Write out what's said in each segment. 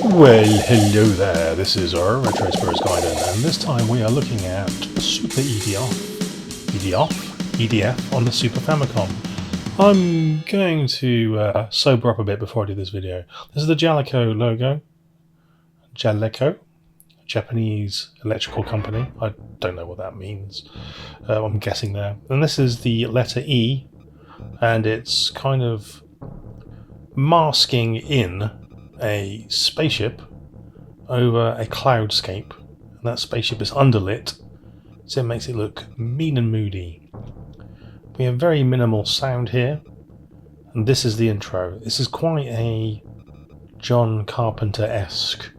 Well, hello there, this is our Retro Spurs Guidance, and this time we are looking at Super EDF on the Super Famicom. I'm going to sober up a bit before I do this video. This is the Jaleco logo. Jaleco, Japanese electrical company. I don't know what that means. I'm guessing there. And this is the letter E, and it's kind of masking in a spaceship over a cloudscape, and that spaceship is underlit, so it makes it look mean and moody. We have very minimal sound here, and this is the intro. This is quite a John Carpenter-esque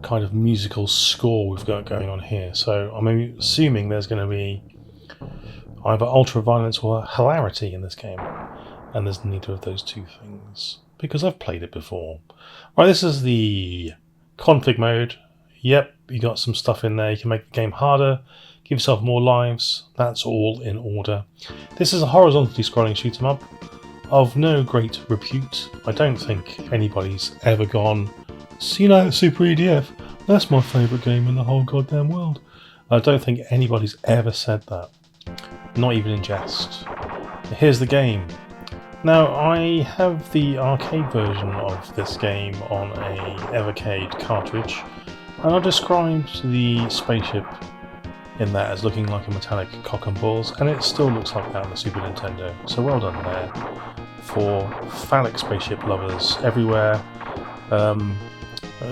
kind of musical score we've got going on here, so I'm assuming there's going to be either ultra-violence or hilarity in this game, and there's neither of those two things, because I've played it before. Right, this is the config mode. Yep, you got some stuff in there. You can make the game harder, give yourself more lives. That's all in order. This is a horizontally scrolling shoot 'em up of no great repute. I don't think anybody's ever gone, "See that Super EDF? That's my favourite game in the whole goddamn world." I don't think anybody's ever said that. Not even in jest. Here's the game. Now, I have the arcade version of this game on a Evercade cartridge, and I described the spaceship in that as looking like a metallic cock and balls, and it still looks like that on the Super Nintendo, so well done there for phallic spaceship lovers everywhere.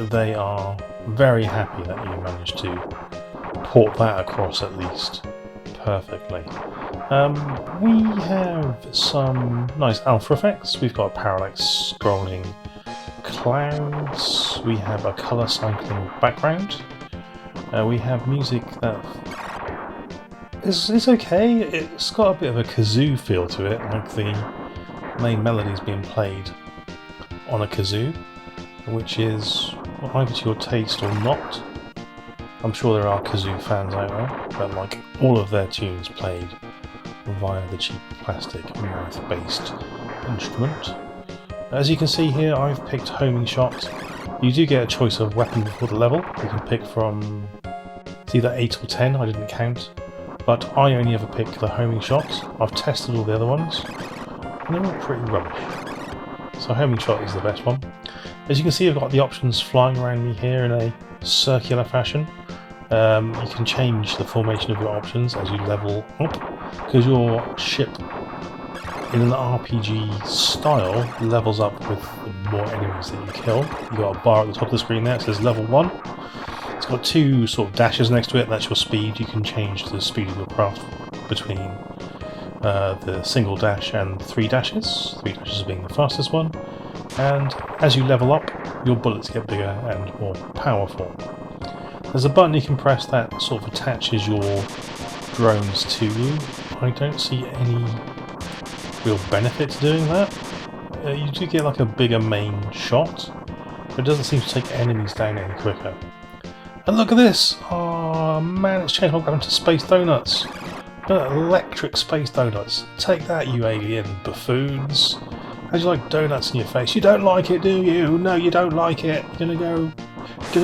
They are very happy that you managed to port that across at least perfectly. We have some nice alpha effects. We've got parallax scrolling clouds. We have a colour cycling background. We have music that is okay. It's got a bit of a kazoo feel to it, like the main melody is being played on a kazoo, which is either to your taste or not. I'm sure there are kazoo fans out there that like all of their tunes played via the cheap plastic mouth-based instrument. As you can see here, I've picked homing shot. You do get a choice of weapon before the level. You can pick from, it's either 8 or 10, I didn't count, but I only ever pick the homing shot. I've tested all the other ones, and they're all pretty rubbish. So homing shot is the best one. As you can see, I've got the options flying around me here in a circular fashion. You can change the formation of your options as you level up, because your ship in an RPG style levels up with the more enemies that you kill. You've got a bar at the top of the screen there, it says level 1. It's got two sort of dashes next to it, that's your speed. You can change the speed of your craft between the single dash and 3 dashes, 3 dashes being the fastest one. And as you level up, your bullets get bigger and more powerful. There's a button you can press that sort of attaches your drones to you. I don't see any real benefit to doing that. You do get like a bigger main shot, but it doesn't seem to take enemies down any quicker. And look at this! Oh man, it's changed my gun to space donuts. Electric space donuts. Take that, you alien buffoons. How'd you like donuts in your face? You don't like it, do you? No, you don't like it. You're gonna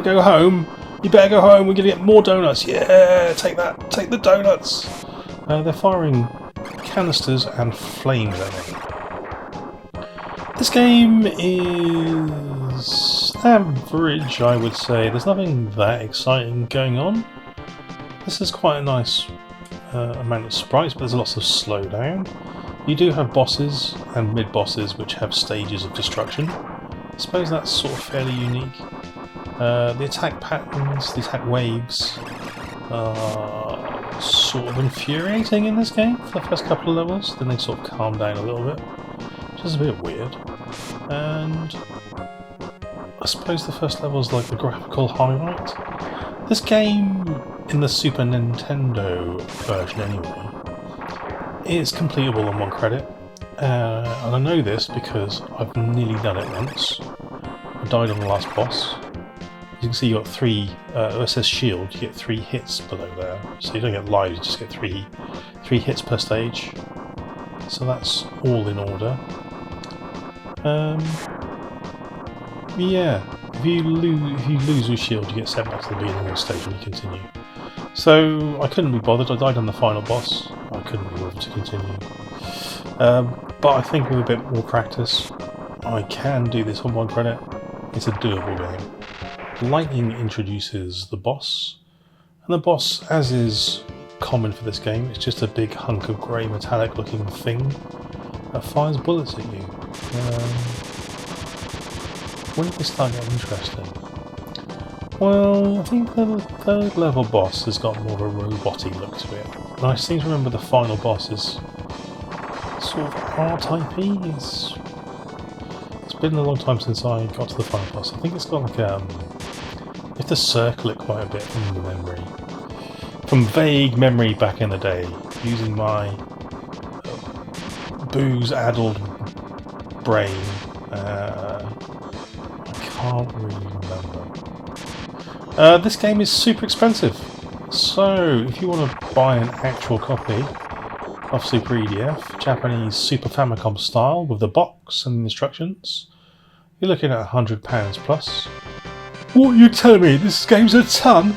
go home. You better go home, we're going to get more donuts. Yeah, take that, take the donuts. They're firing canisters and flames at me. This game is average, I would say. There's nothing that exciting going on. This is quite a nice amount of sprites, but there's lots of slowdown. You do have bosses and mid-bosses which have stages of destruction. I suppose that's sort of fairly unique. The attack patterns, the attack waves are sort of infuriating in this game for the first couple of levels, then they sort of calm down a little bit, which is a bit weird. And I suppose the first level is like the graphical highlight. This game, in the Super Nintendo version anyway, is completable on 1 credit, and I know this because I've nearly done it once. I died on the last boss. You can see you got 3, it says shield, you get 3 hits below there, so you don't get lives, you just get 3 hits per stage, so that's all in order. Yeah, If you lose your shield, you get sent back to the beginning of the stage and you continue. So I couldn't be bothered. I died on the final boss. I couldn't be bothered to continue. But I think with a bit more practice, I can do this on one credit. It's a doable game. Lightning introduces the boss, and the boss, as is common for this game, is just a big hunk of grey metallic looking thing that fires bullets at you. When did this start getting interesting? Well, I think the third level boss has got more of a robot-y look to it. And I seem to remember the final boss is sort of R-type-y. It's been a long time since I got to the final boss. I think it's got like you have to circle it quite a bit from the memory. From vague memory back in the day, using my booze-addled brain, I can't really remember. This game is super expensive, so if you want to buy an actual copy of Super EDF, Japanese Super Famicom style, with the box and the instructions, you're looking at £100 plus. What are you telling me? This game's a ton?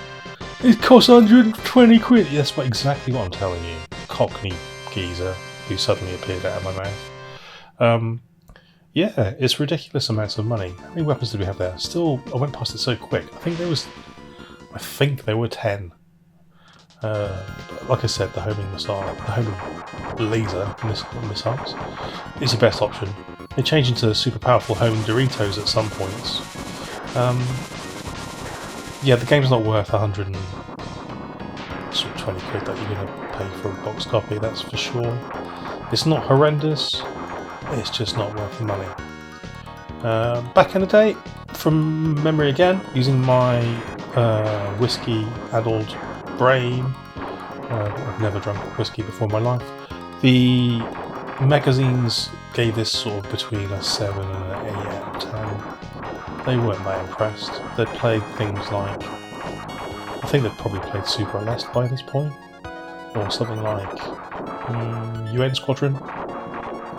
It costs 120 quid. That's exactly what I'm telling you. Cockney geezer who suddenly appeared out of my mouth. Yeah, it's ridiculous amounts of money. How many weapons did we have there? Still, I went past it so quick. I think there were 10. But like I said, the homing laser missiles is the best option. They change into super powerful homing Doritos at some points. Yeah, the game's not worth 120 quid that you're going to pay for a box copy, that's for sure. It's not horrendous, it's just not worth the money. Back in the day, from memory again, using my whiskey-addled brain, I've never drunk whiskey before in my life, the magazines gave this sort of between a 7 and an 8 out of 10. They weren't that impressed. They'd played things like, I think they'd probably played Super Aleste by this point, or something like UN Squadron.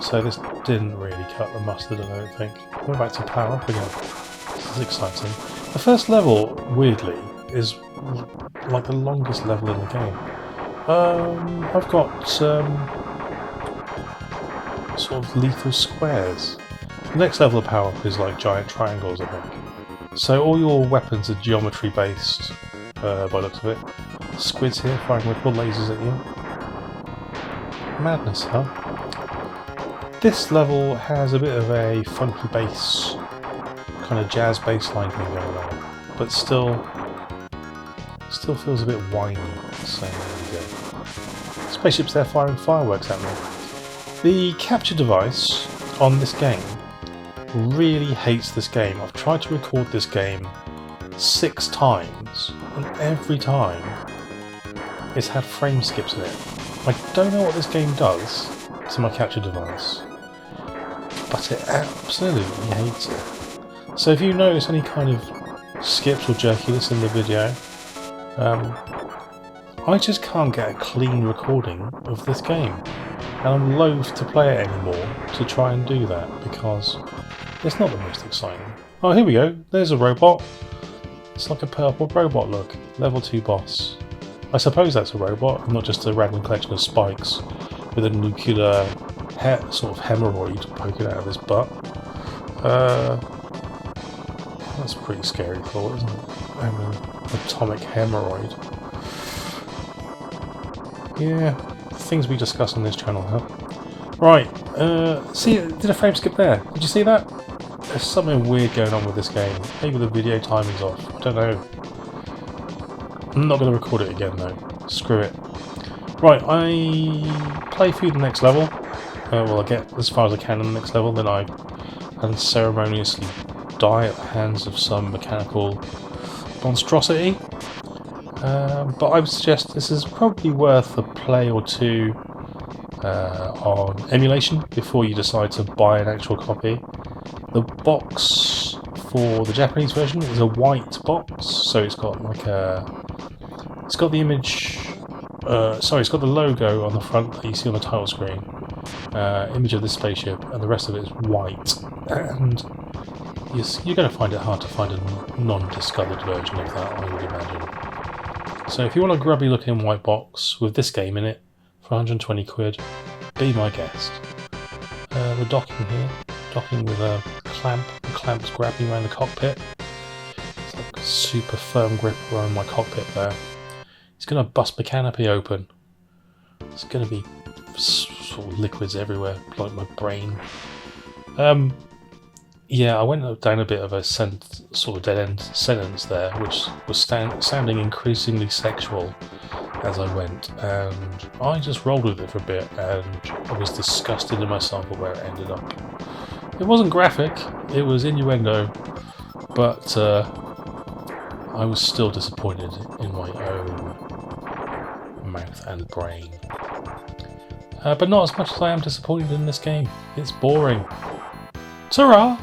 So this didn't really cut the mustard, I don't think. We're back to power up again. This is exciting. The first level, weirdly, is like the longest level in the game. I've got sort of lethal squares. The next level of power up is like giant triangles, I think. So all your weapons are geometry based, by the looks of it. Squids here firing ripple lasers at you. Madness, huh? This level has a bit of a funky bass, kind of jazz bass line thing going on, but still feels a bit whiny. So there you go. Spaceships there firing fireworks at me. The capture device on this game really hates this game. I've tried to record this game 6 times, and every time it's had frame skips in it. I don't know what this game does to my capture device, but it absolutely hates it. So if you notice any kind of skips or jerkiness in the video, I just can't get a clean recording of this game, and I'm loath to play it anymore to try and do that because it's not the most exciting. Oh, here we go. There's a robot. It's like a purple robot look. Level 2 boss. I suppose that's a robot, and not just a random collection of spikes with a nuclear sort of hemorrhoid poking out of his butt. That's a pretty scary thought, isn't it? An atomic hemorrhoid. Yeah, things we discuss on this channel, huh? Right, see, did a frame skip there? Did you see that? There's something weird going on with this game. Maybe the video timing's off. I don't know. I'm not going to record it again though. Screw it. Right, I play through the next level. Well, I get as far as I can in the next level, then I unceremoniously die at the hands of some mechanical monstrosity. But I would suggest this is probably worth a play or two on emulation before you decide to buy an actual copy. The box for the Japanese version is a white box, so it's got like it's got the image, it's got the logo on the front that you see on the title screen, image of the spaceship, and the rest of it is white. And you're going to find it hard to find a non-discoloured version of that, I would imagine. So if you want a grubby looking white box with this game in it for 120 quid, be my guest. We're docking here, docking with a clamp. The clamp's grabbing around the cockpit. It's like a super firm grip around my cockpit there. It's going to bust my canopy open. It's going to be sort of liquids everywhere, like my brain. Yeah, I went down a bit of a sort of dead-end sentence there, which was sounding increasingly sexual as I went, and I just rolled with it for a bit, and I was disgusted in myself at where it ended up. It wasn't graphic, it was innuendo, but I was still disappointed in my own mouth and brain. But not as much as I am disappointed in this game. It's boring. Ta-ra!